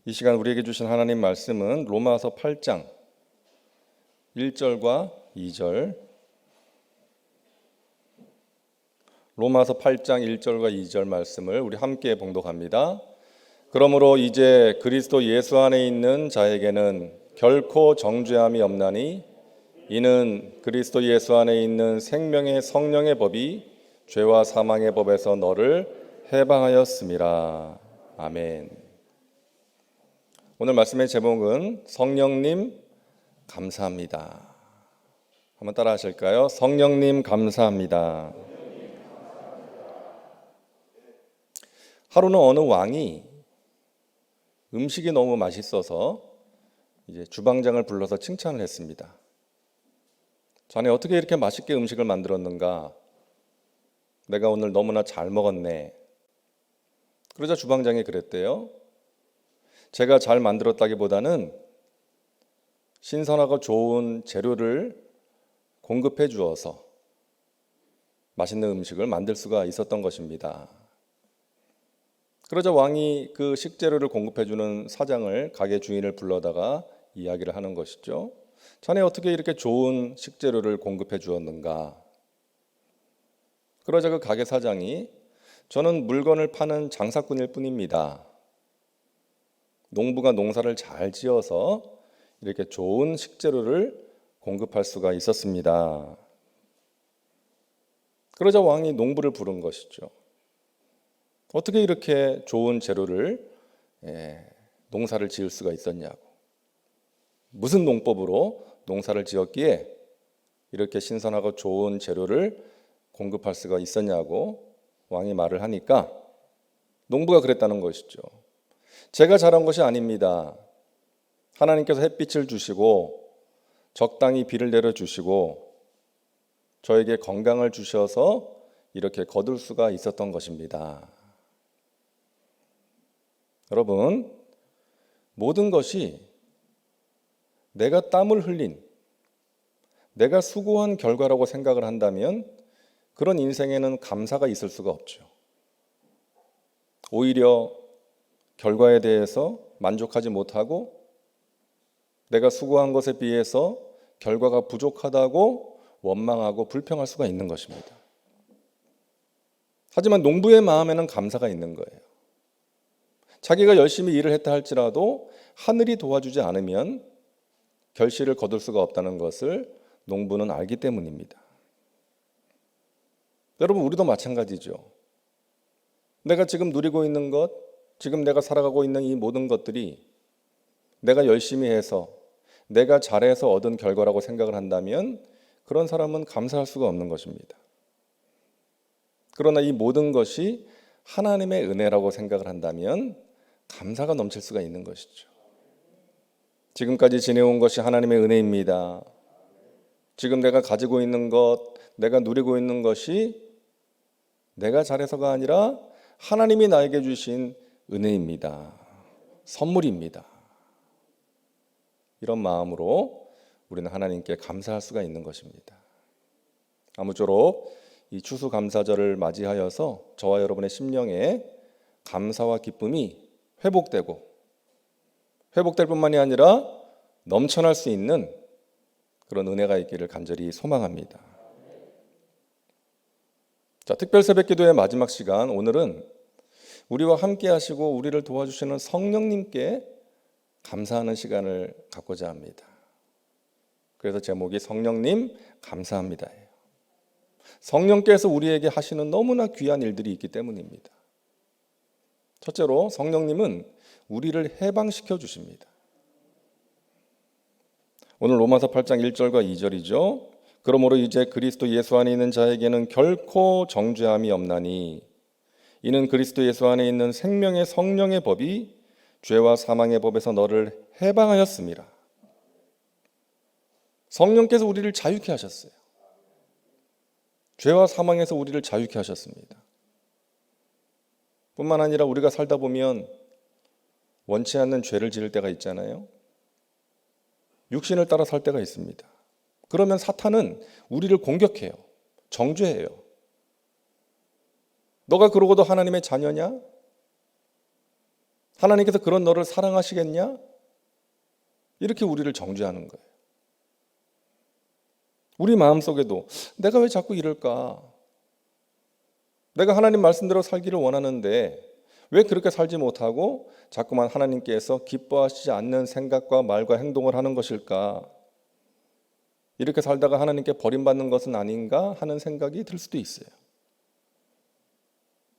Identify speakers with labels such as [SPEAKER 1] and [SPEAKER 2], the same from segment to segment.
[SPEAKER 1] 이 시간 우리에게 주신 하나님 말씀은 로마서 8장 1절과 2절, 로마서 8장 1절과 2절 말씀을 우리 함께 봉독합니다. 그러므로 이제 그리스도 예수 안에 있는 자에게는 결코 정죄함이 없나니 이는 그리스도 예수 안에 있는 생명의 성령의 법이 죄와 사망의 법에서 너를 해방하였음이라. 아멘. 오늘 말씀의 제목은 성령님 감사합니다. 한번 따라 하실까요? 성령님 감사합니다. 하루는 어느 왕이 음식이 너무 맛있어서 이제 주방장을 불러서 칭찬을 했습니다. 자네 어떻게 이렇게 맛있게 음식을 만들었는가? 내가 오늘 너무나 잘 먹었네. 그러자 주방장이 그랬대요. 제가 잘 만들었다기보다는 신선하고 좋은 재료를 공급해 주어서 맛있는 음식을 만들 수가 있었던 것입니다. 그러자 왕이 그 식재료를 공급해 주는 사장을, 가게 주인을 불러다가 이야기를 하는 것이죠. 자네 어떻게 이렇게 좋은 식재료를 공급해 주었는가? 그러자 그 가게 사장이 저는 물건을 파는 장사꾼일 뿐입니다. 농부가 농사를 잘 지어서 이렇게 좋은 식재료를 공급할 수가 있었습니다. 그러자 왕이 농부를 부른 것이죠. 어떻게 이렇게 좋은 재료를 농사를 지을 수가 있었냐고. 무슨 농법으로 농사를 지었기에 이렇게 신선하고 좋은 재료를 공급할 수가 있었냐고 왕이 말을 하니까 농부가 그랬다는 것이죠. 제가 잘한 것이 아닙니다. 하나님께서 햇빛을 주시고 적당히 비를 내려주시고 저에게 건강을 주셔서 이렇게 거둘 수가 있었던 것입니다. 여러분, 모든 것이 내가 땀을 흘린, 내가 수고한 결과라고 생각을 한다면 그런 인생에는 감사가 있을 수가 없죠. 오히려 결과에 대해서 만족하지 못하고 내가 수고한 것에 비해서 결과가 부족하다고 원망하고 불평할 수가 있는 것입니다. 하지만 농부의 마음에는 감사가 있는 거예요. 자기가 열심히 일을 했다 할지라도 하늘이 도와주지 않으면 결실을 거둘 수가 없다는 것을 농부는 알기 때문입니다. 여러분, 우리도 마찬가지죠. 내가 지금 누리고 있는 것, 지금 내가 살아가고 있는 이 모든 것들이 내가 열심히 해서 내가 잘해서 얻은 결과라고 생각을 한다면 그런 사람은 감사할 수가 없는 것입니다. 그러나 이 모든 것이 하나님의 은혜라고 생각을 한다면 감사가 넘칠 수가 있는 것이죠. 지금까지 지내온 것이 하나님의 은혜입니다. 지금 내가 가지고 있는 것, 내가 누리고 있는 것이 내가 잘해서가 아니라 하나님이 나에게 주신 은혜입니다. 선물입니다. 이런 마음으로 우리는 하나님께 감사할 수가 있는 것입니다. 아무쪼록 이 추수감사절을 맞이하여서 저와 여러분의 심령에 감사와 기쁨이 회복될 뿐만이 아니라 넘쳐날 수 있는 그런 은혜가 있기를 간절히 소망합니다. 자, 특별 새벽기도의 마지막 시간, 오늘은 우리와 함께 하시고 우리를 도와주시는 성령님께 감사하는 시간을 갖고자 합니다. 그래서 제목이 성령님 감사합니다예요. 성령께서 우리에게 하시는 너무나 귀한 일들이 있기 때문입니다. 첫째로 성령님은 우리를 해방시켜 주십니다. 오늘 로마서 8장 1절과 2절이죠. 그러므로 이제 그리스도 예수 안에 있는 자에게는 결코 정죄함이 없나니 이는 그리스도 예수 안에 있는 생명의 성령의 법이 죄와 사망의 법에서 너를 해방하였습니다. 성령께서 우리를 자유케 하셨어요. 죄와 사망에서 우리를 자유케 하셨습니다. 뿐만 아니라 우리가 살다 보면 원치 않는 죄를 지을 때가 있잖아요. 육신을 따라 살 때가 있습니다. 그러면 사탄은 우리를 공격해요. 정죄해요. 너가 그러고도 하나님의 자녀냐? 하나님께서 그런 너를 사랑하시겠냐? 이렇게 우리를 정죄하는 거예요. 우리 마음속에도 내가 왜 자꾸 이럴까? 내가 하나님 말씀대로 살기를 원하는데 왜 그렇게 살지 못하고 자꾸만 하나님께서 기뻐하시지 않는 생각과 말과 행동을 하는 것일까? 이렇게 살다가 하나님께 버림받는 것은 아닌가 하는 생각이 들 수도 있어요.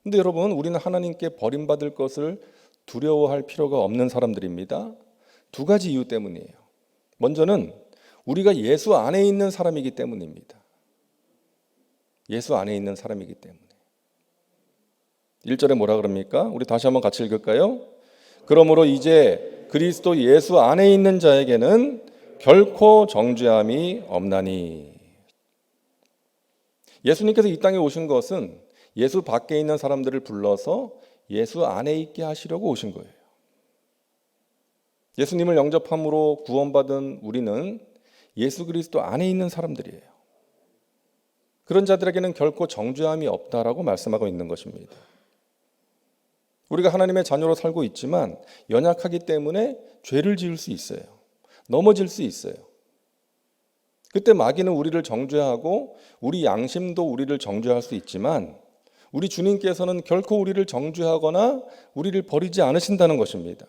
[SPEAKER 1] 근데 여러분, 우리는 하나님께 버림받을 것을 두려워할 필요가 없는 사람들입니다. 두 가지 이유 때문이에요. 먼저는 우리가 예수 안에 있는 사람이기 때문입니다. 예수 안에 있는 사람이기 때문에. 1절에 뭐라 그럽니까? 우리 다시 한번 같이 읽을까요? 그러므로 이제 그리스도 예수 안에 있는 자에게는 결코 정죄함이 없나니. 예수님께서 이 땅에 오신 것은 예수 밖에 있는 사람들을 불러서 예수 안에 있게 하시려고 오신 거예요. 예수님을 영접함으로 구원받은 우리는 예수 그리스도 안에 있는 사람들이에요. 그런 자들에게는 결코 정죄함이 없다라고 말씀하고 있는 것입니다. 우리가 하나님의 자녀로 살고 있지만 연약하기 때문에 죄를 지을 수 있어요. 넘어질 수 있어요. 그때 마귀는 우리를 정죄하고 우리 양심도 우리를 정죄할 수 있지만 우리 주님께서는 결코 우리를 정죄하거나 우리를 버리지 않으신다는 것입니다.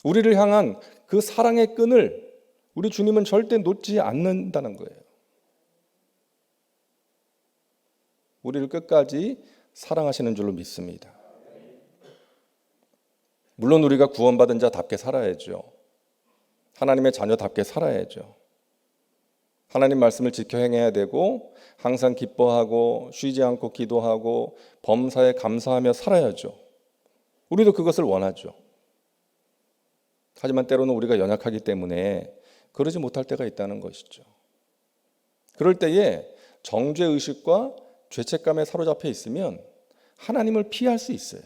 [SPEAKER 1] 우리를 향한 그 사랑의 끈을 우리 주님은 절대 놓지 않는다는 거예요. 우리를 끝까지 사랑하시는 줄로 믿습니다. 물론 우리가 구원받은 자답게 살아야죠. 하나님의 자녀답게 살아야죠. 하나님 말씀을 지켜 행해야 되고 항상 기뻐하고 쉬지 않고 기도하고 범사에 감사하며 살아야죠. 우리도 그것을 원하죠. 하지만 때로는 우리가 연약하기 때문에 그러지 못할 때가 있다는 것이죠. 그럴 때에 정죄의식과 죄책감에 사로잡혀 있으면 하나님을 피할 수 있어요.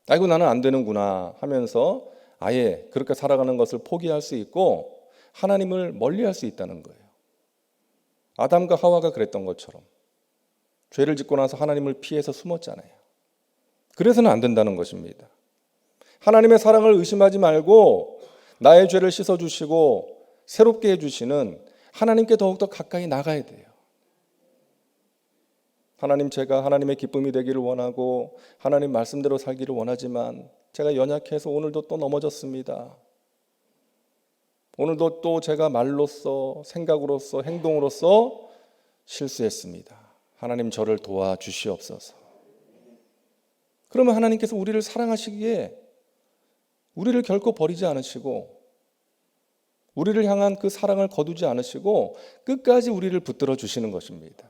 [SPEAKER 1] 아이고 나는 안 되는구나 하면서 아예 그렇게 살아가는 것을 포기할 수 있고 하나님을 멀리할 수 있다는 거예요. 아담과 하와가 그랬던 것처럼 죄를 짓고 나서 하나님을 피해서 숨었잖아요. 그래서는 안 된다는 것입니다. 하나님의 사랑을 의심하지 말고 나의 죄를 씻어주시고 새롭게 해주시는 하나님께 더욱더 가까이 나가야 돼요. 하나님, 제가 하나님의 기쁨이 되기를 원하고 하나님 말씀대로 살기를 원하지만 제가 연약해서 오늘도 또 넘어졌습니다. 오늘도 또 제가 말로써 생각으로써 행동으로써 실수했습니다. 하나님 저를 도와주시옵소서. 그러면 하나님께서 우리를 사랑하시기에 우리를 결코 버리지 않으시고 우리를 향한 그 사랑을 거두지 않으시고 끝까지 우리를 붙들어 주시는 것입니다.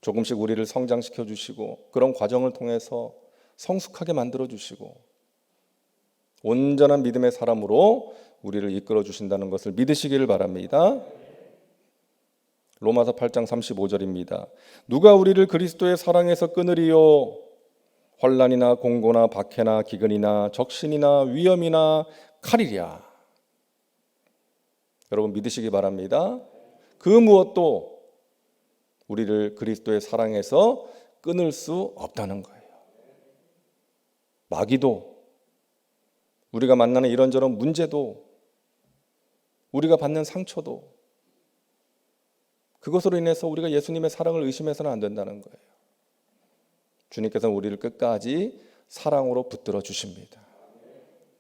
[SPEAKER 1] 조금씩 우리를 성장시켜 주시고 그런 과정을 통해서 성숙하게 만들어 주시고 온전한 믿음의 사람으로 우리를 이끌어 주신다는 것을 믿으시기를 바랍니다. 로마서 8장 35절입니다. 누가 우리를 그리스도의 사랑에서 끊으리요? 환난이나 공고나 박해나 기근이나 적신이나 위험이나 칼이랴. 여러분 믿으시기 바랍니다. 그 무엇도 우리를 그리스도의 사랑에서 끊을 수 없다는 거예요. 마귀도 우리가 만나는 이런저런 문제도 우리가 받는 상처도 그것으로 인해서 우리가 예수님의 사랑을 의심해서는 안 된다는 거예요. 주님께서는 우리를 끝까지 사랑으로 붙들어 주십니다.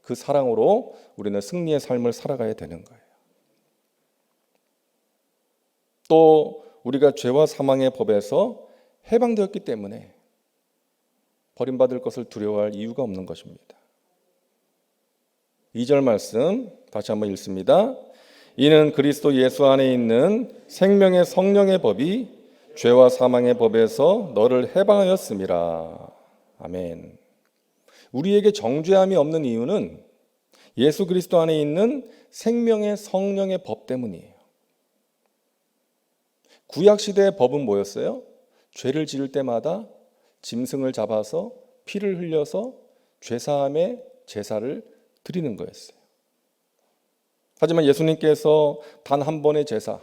[SPEAKER 1] 그 사랑으로 우리는 승리의 삶을 살아가야 되는 거예요. 또 우리가 죄와 사망의 법에서 해방되었기 때문에 버림받을 것을 두려워할 이유가 없는 것입니다. 2절 말씀 다시 한번 읽습니다. 이는 그리스도 예수 안에 있는 생명의 성령의 법이 죄와 사망의 법에서 너를 해방하였음이라. 아멘. 우리에게 정죄함이 없는 이유는 예수 그리스도 안에 있는 생명의 성령의 법 때문이에요. 구약시대의 법은 뭐였어요? 죄를 지을 때마다 짐승을 잡아서 피를 흘려서 죄사함의 제사를 드리는 거였어요. 하지만 예수님께서 단 한 번의 제사,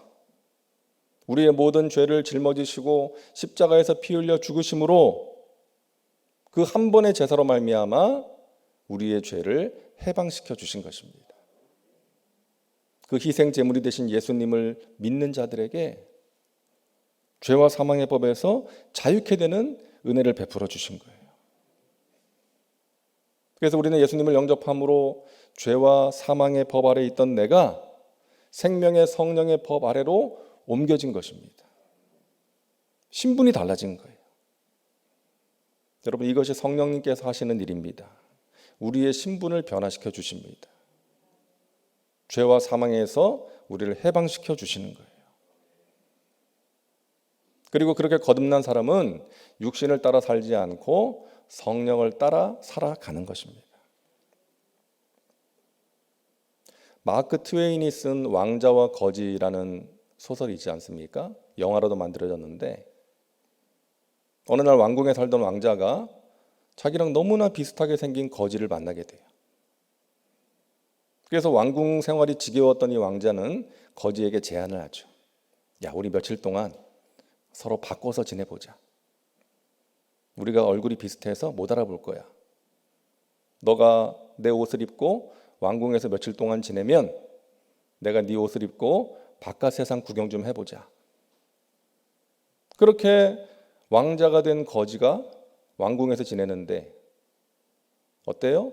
[SPEAKER 1] 우리의 모든 죄를 짊어지시고 십자가에서 피 흘려 죽으심으로 그 한 번의 제사로 말미암아 우리의 죄를 해방시켜 주신 것입니다. 그 희생 제물이 되신 예수님을 믿는 자들에게 죄와 사망의 법에서 자유케 되는 은혜를 베풀어 주신 거예요. 그래서 우리는 예수님을 영접함으로 죄와 사망의 법 아래 있던 내가 생명의 성령의 법 아래로 옮겨진 것입니다. 신분이 달라진 거예요. 여러분, 이것이 성령님께서 하시는 일입니다. 우리의 신분을 변화시켜 주십니다. 죄와 사망에서 우리를 해방시켜 주시는 거예요. 그리고 그렇게 거듭난 사람은 육신을 따라 살지 않고 성령을 따라 살아가는 것입니다. 마크 트웨인이 쓴 왕자와 거지라는 소설이 있지 않습니까? 영화로도 만들어졌는데 어느 날 왕궁에 살던 왕자가 자기랑 너무나 비슷하게 생긴 거지를 만나게 돼요. 그래서 왕궁 생활이 지겨웠던 이 왕자는 거지에게 제안을 하죠. 야, 우리 며칠 동안 서로 바꿔서 지내보자. 우리가 얼굴이 비슷해서 못 알아볼 거야. 너가 내 옷을 입고 왕궁에서 며칠 동안 지내면 내가 네 옷을 입고 바깥 세상 구경 좀 해보자. 그렇게 왕자가 된 거지가 왕궁에서 지내는데 어때요?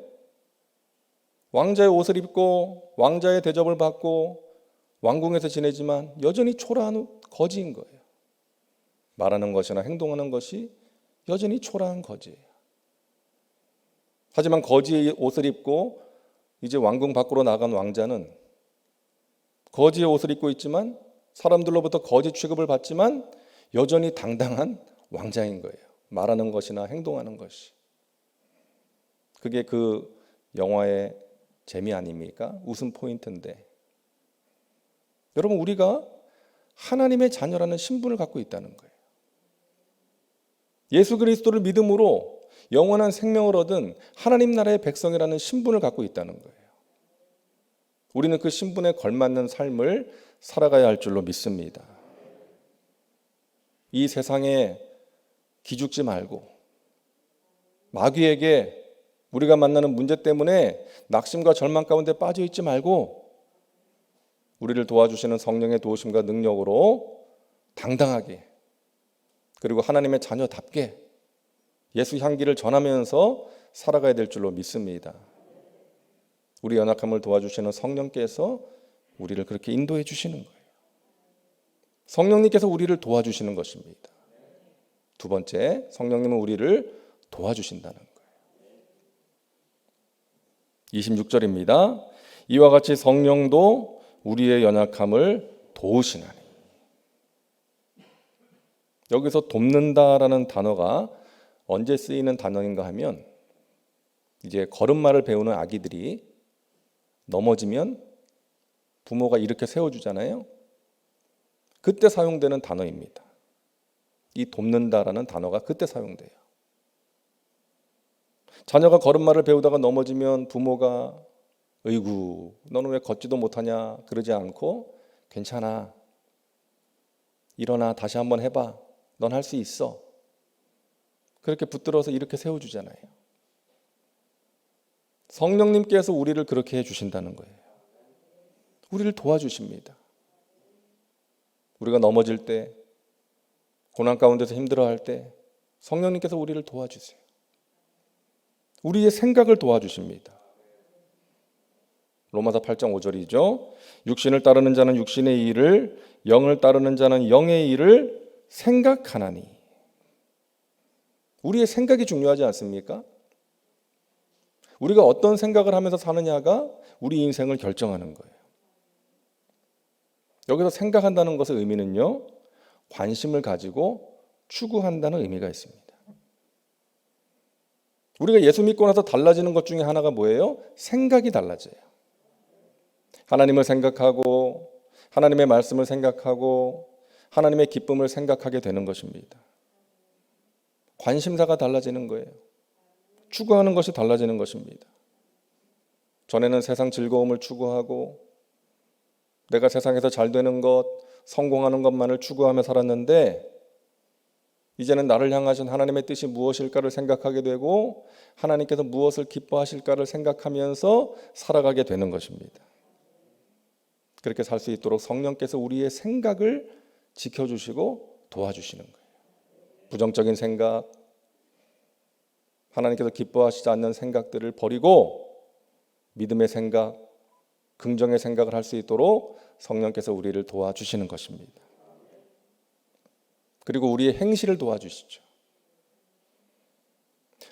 [SPEAKER 1] 왕자의 옷을 입고 왕자의 대접을 받고 왕궁에서 지내지만 여전히 초라한 거지인 거예요. 말하는 것이나 행동하는 것이 여전히 초라한 거지예요. 하지만 거지의 옷을 입고 이제 왕궁 밖으로 나간 왕자는 거지의 옷을 입고 있지만 사람들로부터 거지 취급을 받지만 여전히 당당한 왕자인 거예요. 말하는 것이나 행동하는 것이. 그게 그 영화의 재미 아닙니까? 웃음 포인트인데 여러분, 우리가 하나님의 자녀라는 신분을 갖고 있다는 거예요. 예수 그리스도를 믿음으로 영원한 생명을 얻은 하나님 나라의 백성이라는 신분을 갖고 있다는 거예요. 우리는 그 신분에 걸맞는 삶을 살아가야 할 줄로 믿습니다. 이 세상에 기죽지 말고 마귀에게 우리가 만나는 문제 때문에 낙심과 절망 가운데 빠져 있지 말고 우리를 도와주시는 성령의 도우심과 능력으로 당당하게 그리고 하나님의 자녀답게 예수 향기를 전하면서 살아가야 될 줄로 믿습니다. 우리 연약함을 도와주시는 성령께서 우리를 그렇게 인도해 주시는 거예요. 성령님께서 우리를 도와주시는 것입니다. 두 번째, 성령님은 우리를 도와주신다는 거예요. 26절입니다. 이와 같이 성령도 우리의 연약함을 도우시나니. 여기서 돕는다라는 단어가 언제 쓰이는 단어인가 하면 이제 걸음마를 배우는 아기들이 넘어지면 부모가 이렇게 세워주잖아요. 그때 사용되는 단어입니다. 이 돕는다라는 단어가 그때 사용돼요. 자녀가 걸음마를 배우다가 넘어지면 부모가 어이구 너는 왜 걷지도 못하냐 그러지 않고 괜찮아 일어나 다시 한번 해봐 넌 할 수 있어 그렇게 붙들어서 이렇게 세워주잖아요. 성령님께서 우리를 그렇게 해주신다는 거예요. 우리를 도와주십니다. 우리가 넘어질 때 고난 가운데서 힘들어할 때 성령님께서 우리를 도와주세요. 우리의 생각을 도와주십니다. 로마서 8장 5절이죠. 육신을 따르는 자는 육신의 일을 영을 따르는 자는 영의 일을 생각하나니. 우리의 생각이 중요하지 않습니까? 우리가 어떤 생각을 하면서 사느냐가 우리 인생을 결정하는 거예요. 여기서 생각한다는 것의 의미는요, 관심을 가지고 추구한다는 의미가 있습니다. 우리가 예수 믿고 나서 달라지는 것 중에 하나가 뭐예요? 생각이 달라져요. 하나님을 생각하고 하나님의 말씀을 생각하고 하나님의 기쁨을 생각하게 되는 것입니다. 관심사가 달라지는 거예요. 추구하는 것이 달라지는 것입니다. 전에는 세상 즐거움을 추구하고 내가 세상에서 잘 되는 것, 성공하는 것만을 추구하며 살았는데 이제는 나를 향하신 하나님의 뜻이 무엇일까를 생각하게 되고 하나님께서 무엇을 기뻐하실까를 생각하면서 살아가게 되는 것입니다. 그렇게 살 수 있도록 성령께서 우리의 생각을 지켜주시고 도와주시는 거예요. 부정적인 생각, 하나님께서 기뻐하시지 않는 생각들을 버리고 믿음의 생각, 긍정의 생각을 할 수 있도록 성령께서 우리를 도와주시는 것입니다. 그리고 우리의 행실을 도와주시죠.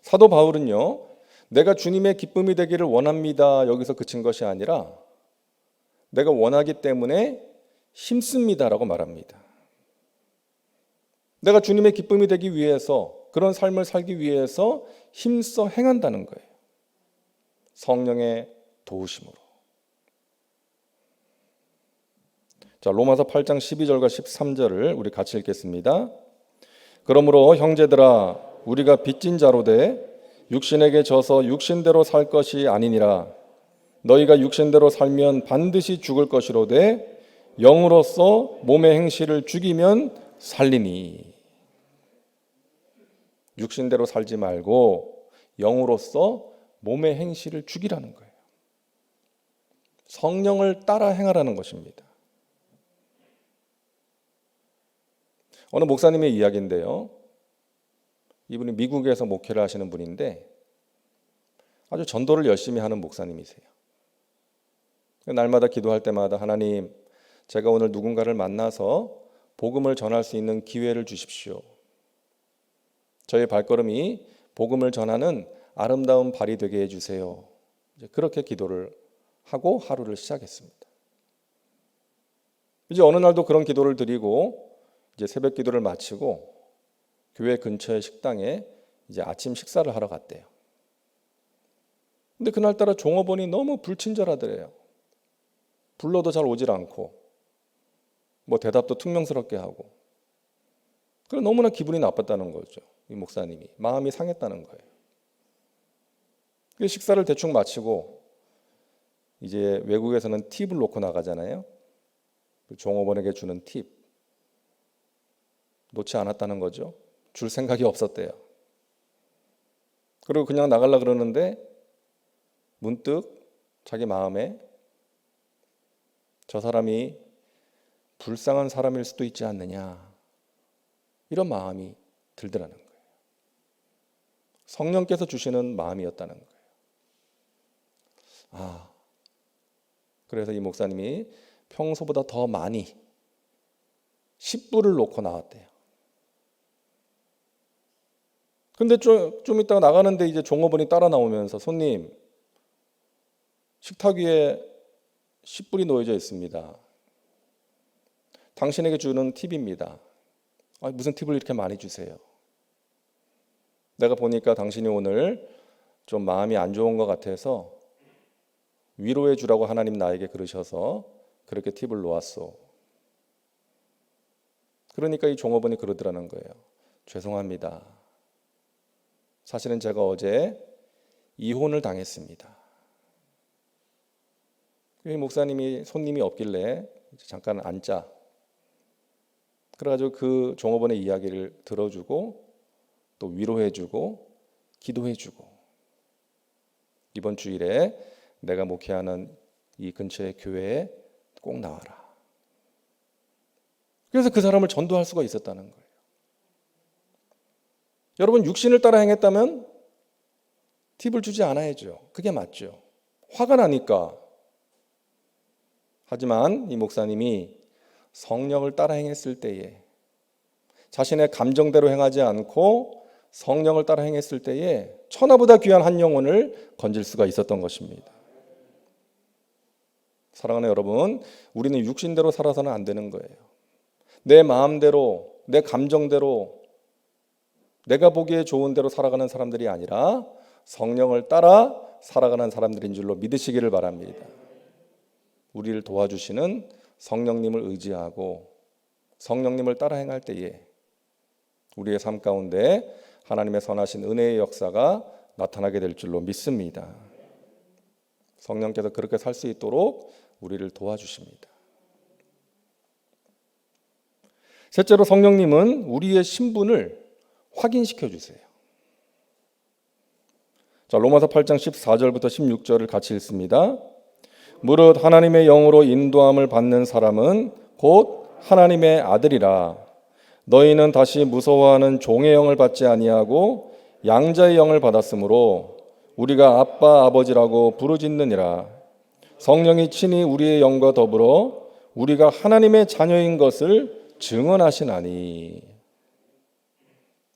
[SPEAKER 1] 사도 바울은요, 내가 주님의 기쁨이 되기를 원합니다. 여기서 그친 것이 아니라 내가 원하기 때문에 힘씁니다라고 말합니다. 내가 주님의 기쁨이 되기 위해서, 그런 삶을 살기 위해서 힘써 행한다는 거예요. 성령의 도우심으로. 자, 로마서 8장 12절과 13절을 우리 같이 읽겠습니다. 그러므로 형제들아, 우리가 빚진 자로 돼 육신에게 져서 육신대로 살 것이 아니니라. 너희가 육신대로 살면 반드시 죽을 것이로되 영으로서 몸의 행실을 죽이면 살리니. 육신대로 살지 말고 영으로서 몸의 행실을 죽이라는 거예요. 성령을 따라 행하라는 것입니다. 어느 목사님의 이야기인데요. 이분이 미국에서 목회를 하시는 분인데 아주 전도를 열심히 하는 목사님이세요. 날마다 기도할 때마다 하나님, 제가 오늘 누군가를 만나서 복음을 전할 수 있는 기회를 주십시오. 저의 발걸음이 복음을 전하는 아름다운 발이 되게 해주세요. 그렇게 기도를 하고 하루를 시작했습니다. 이제 어느 날도 그런 기도를 드리고 이제 새벽 기도를 마치고 교회 근처의 식당에 이제 아침 식사를 하러 갔대요. 근데 그날따라 종업원이 너무 불친절하더래요. 불러도 잘 오질 않고 뭐 대답도 퉁명스럽게 하고. 그래서 너무나 기분이 나빴다는 거죠. 이 목사님이 마음이 상했다는 거예요. 식사를 대충 마치고 이제 외국에서는 팁을 놓고 나가잖아요. 종업원에게 주는 팁 놓지 않았다는 거죠. 줄 생각이 없었대요. 그리고 그냥 나가려고 그러는데 문득 자기 마음에 저 사람이 불쌍한 사람일 수도 있지 않느냐, 이런 마음이 들더라는 거예요. 성령께서 주시는 마음이었다는 거예요. 그래서 이 목사님이 평소보다 더 많이 10불을 놓고 나왔대요. 근데 좀 있다가 나가는데 이제 종업원이 따라 나오면서 손님, 식탁 위에 10불이 놓여져 있습니다. 당신에게 주는 팁입니다. 무슨 팁을 이렇게 많이 주세요? 내가 보니까 당신이 오늘 좀 마음이 안 좋은 것 같아서 위로해 주라고 하나님 나에게 그러셔서 그렇게 팁을 놓았소. 그러니까 이 종업원이 그러더라는 거예요. 죄송합니다. 사실은 제가 어제 이혼을 당했습니다. 이 목사님이 손님이 없길래 잠깐 앉자. 그래가지고 그 종업원의 이야기를 들어주고 또 위로해주고 기도해주고, 이번 주일에 내가 목회하는 이 근처의 교회에 꼭 나와라. 그래서 그 사람을 전도할 수가 있었다는 거예요. 여러분, 육신을 따라 행했다면 팁을 주지 않아야죠. 그게 맞죠. 화가 나니까. 하지만 이 목사님이 성령을 따라 행했을 때에, 자신의 감정대로 행하지 않고 성령을 따라 행했을 때에 천하보다 귀한 한 영혼을 건질 수가 있었던 것입니다. 사랑하는 여러분, 우리는 육신대로 살아서는 안 되는 거예요. 내 마음대로, 내 감정대로, 내가 보기에 좋은 대로 살아가는 사람들이 아니라 성령을 따라 살아가는 사람들인 줄로 믿으시기를 바랍니다. 우리를 도와주시는 성령님을 의지하고 성령님을 따라 행할 때에 우리의 삶 가운데 하나님의 선하신 은혜의 역사가 나타나게 될 줄로 믿습니다. 성령께서 그렇게 살 수 있도록 우리를 도와주십니다. 셋째로, 성령님은 우리의 신분을 확인시켜 주세요. 자, 로마서 8장 14절부터 16절을 같이 읽습니다. 무릇 하나님의 영으로 인도함을 받는 사람은 곧 하나님의 아들이라. 너희는 다시 무서워하는 종의 영을 받지 아니하고 양자의 영을 받았으므로 우리가 아빠 아버지라고 부르짖느니라. 성령이 친히 우리의 영과 더불어 우리가 하나님의 자녀인 것을 증언하시나니.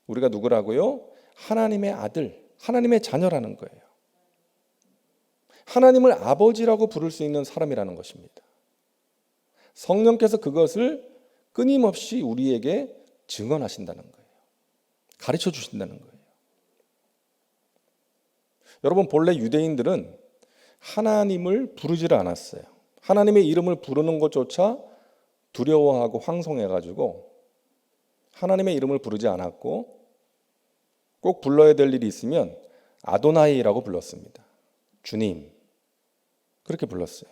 [SPEAKER 1] 우리가 누구라고요? 하나님의 아들, 하나님의 자녀라는 거예요. 하나님을 아버지라고 부를 수 있는 사람이라는 것입니다. 성령께서 그것을 끊임없이 우리에게 증언하신다는 거예요. 가르쳐 주신다는 거예요. 여러분, 본래 유대인들은 하나님을 부르지를 않았어요. 하나님의 이름을 부르는 것조차 두려워하고 황송해가지고 하나님의 이름을 부르지 않았고, 꼭 불러야 될 일이 있으면 아도나이라고 불렀습니다. 주님, 그렇게 불렀어요.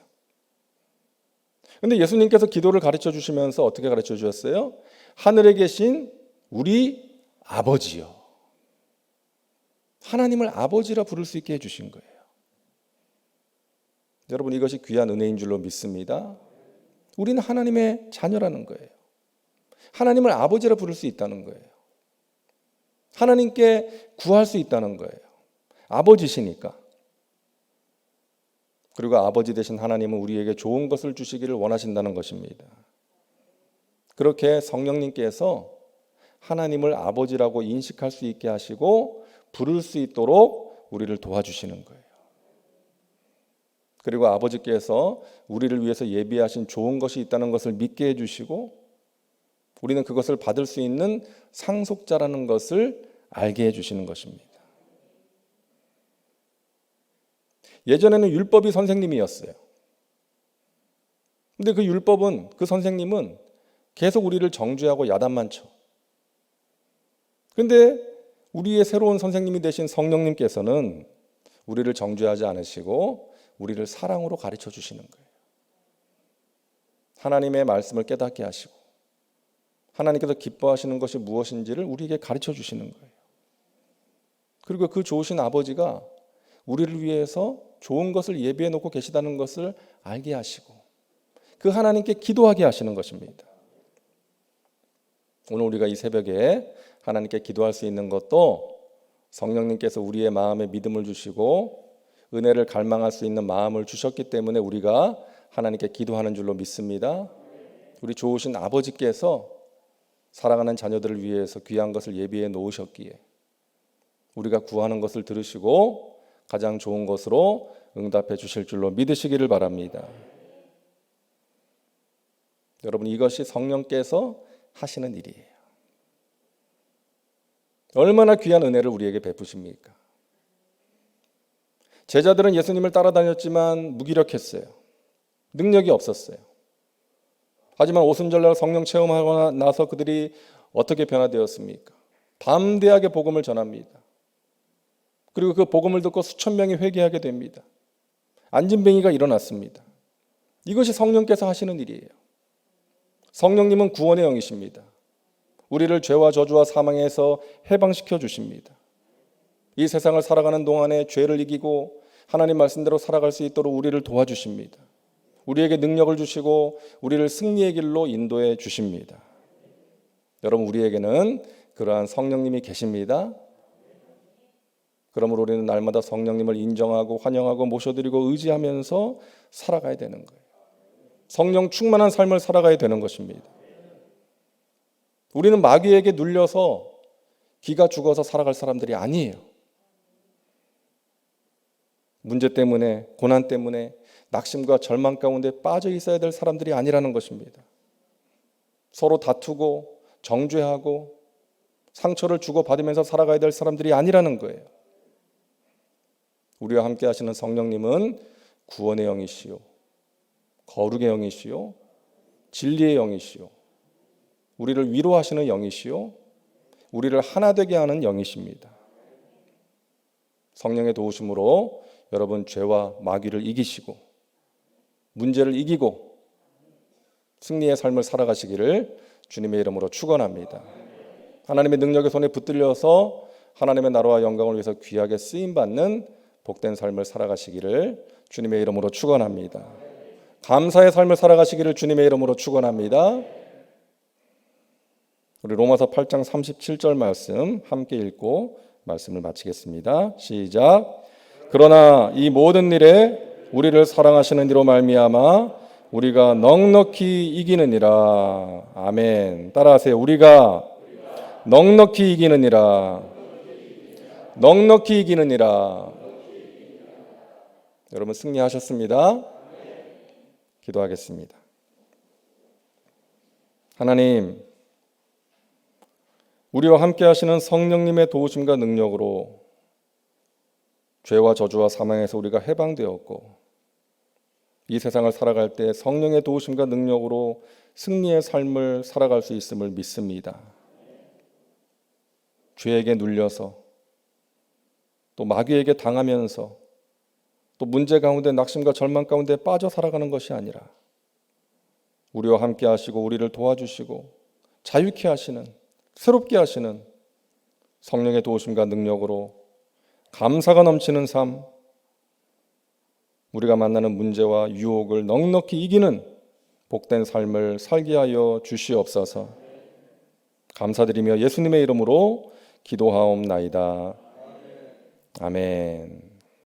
[SPEAKER 1] 근데 예수님께서 기도를 가르쳐 주시면서 어떻게 가르쳐 주셨어요? 하늘에 계신 우리 아버지요. 하나님을 아버지라 부를 수 있게 해주신 거예요. 여러분, 이것이 귀한 은혜인 줄로 믿습니다. 우리는 하나님의 자녀라는 거예요. 하나님을 아버지라 부를 수 있다는 거예요. 하나님께 구할 수 있다는 거예요. 아버지시니까. 그리고 아버지 되신 하나님은 우리에게 좋은 것을 주시기를 원하신다는 것입니다. 그렇게 성령님께서 하나님을 아버지라고 인식할 수 있게 하시고 부를 수 있도록 우리를 도와주시는 거예요. 그리고 아버지께서 우리를 위해서 예비하신 좋은 것이 있다는 것을 믿게 해주시고 우리는 그것을 받을 수 있는 상속자라는 것을 알게 해주시는 것입니다. 예전에는 율법이 선생님이었어요. 근데 그 율법은, 그 선생님은 계속 우리를 정죄하고 야단만 쳐. 근데 우리의 새로운 선생님이 되신 성령님께서는 우리를 정죄하지 않으시고 우리를 사랑으로 가르쳐 주시는 거예요. 하나님의 말씀을 깨닫게 하시고 하나님께서 기뻐하시는 것이 무엇인지를 우리에게 가르쳐 주시는 거예요. 그리고 그 좋으신 아버지가 우리를 위해서 좋은 것을 예비해 놓고 계시다는 것을 알게 하시고 그 하나님께 기도하게 하시는 것입니다. 오늘 우리가 이 새벽에 하나님께 기도할 수 있는 것도 성령님께서 우리의 마음에 믿음을 주시고 은혜를 갈망할 수 있는 마음을 주셨기 때문에 우리가 하나님께 기도하는 줄로 믿습니다. 우리 좋으신 아버지께서 사랑하는 자녀들을 위해서 귀한 것을 예비해 놓으셨기에 우리가 구하는 것을 들으시고 가장 좋은 것으로 응답해 주실 줄로 믿으시기를 바랍니다. 여러분, 이것이 성령께서 하시는 일이에요. 얼마나 귀한 은혜를 우리에게 베푸십니까? 제자들은 예수님을 따라다녔지만 무기력했어요. 능력이 없었어요. 하지만 오순절날 성령 체험하고 나서 그들이 어떻게 변화되었습니까? 담대하게 복음을 전합니다. 그리고 그 복음을 듣고 수천 명이 회개하게 됩니다. 안진뱅이가 일어났습니다. 이것이 성령께서 하시는 일이에요. 성령님은 구원의 영이십니다. 우리를 죄와 저주와 사망에서 해방시켜 주십니다. 이 세상을 살아가는 동안에 죄를 이기고 하나님 말씀대로 살아갈 수 있도록 우리를 도와주십니다. 우리에게 능력을 주시고 우리를 승리의 길로 인도해 주십니다. 여러분, 우리에게는 그러한 성령님이 계십니다. 그러므로 우리는 날마다 성령님을 인정하고 환영하고 모셔드리고 의지하면서 살아가야 되는 거예요. 성령 충만한 삶을 살아가야 되는 것입니다. 우리는 마귀에게 눌려서 기가 죽어서 살아갈 사람들이 아니에요. 문제 때문에, 고난 때문에 낙심과 절망 가운데 빠져 있어야 될 사람들이 아니라는 것입니다. 서로 다투고 정죄하고 상처를 주고받으면서 살아가야 될 사람들이 아니라는 거예요. 우리와 함께 하시는 성령님은 구원의 영이시요, 거룩의 영이시요, 진리의 영이시요, 우리를 위로하시는 영이시요, 우리를 하나 되게 하는 영이십니다. 성령의 도우심으로 여러분 죄와 마귀를 이기시고 문제를 이기고 승리의 삶을 살아가시기를 주님의 이름으로 축원합니다. 하나님의 능력의 손에 붙들려서 하나님의 나라와 영광을 위해서 귀하게 쓰임받는 복된 삶을 살아가시기를 주님의 이름으로 축원합니다. 감사의 삶을 살아가시기를 주님의 이름으로 축원합니다. 우리 로마서 8장 37절 말씀 함께 읽고 말씀을 마치겠습니다. 시작. 그러나 이 모든 일에 우리를 사랑하시는 이로 말미암아 우리가 넉넉히 이기느니라. 아멘. 따라하세요. 우리가 넉넉히 이기느니라. 넉넉히 이기느니라. 여러분 승리하셨습니다. 기도하겠습니다. 하나님, 우리와 함께 하시는 성령님의 도우심과 능력으로 죄와 저주와 사망에서 우리가 해방되었고 이 세상을 살아갈 때 성령의 도우심과 능력으로 승리의 삶을 살아갈 수 있음을 믿습니다. 죄에게 눌려서 또 마귀에게 당하면서 또 문제 가운데 낙심과 절망 가운데 빠져 살아가는 것이 아니라 우리와 함께 하시고 우리를 도와주시고 자유케 하시는, 새롭게 하시는 성령의 도우심과 능력으로 감사가 넘치는 삶, 우리가 만나는 문제와 유혹을 넉넉히 이기는 복된 삶을 살게 하여 주시옵소서. 감사드리며 예수님의 이름으로 기도하옵나이다. 아멘.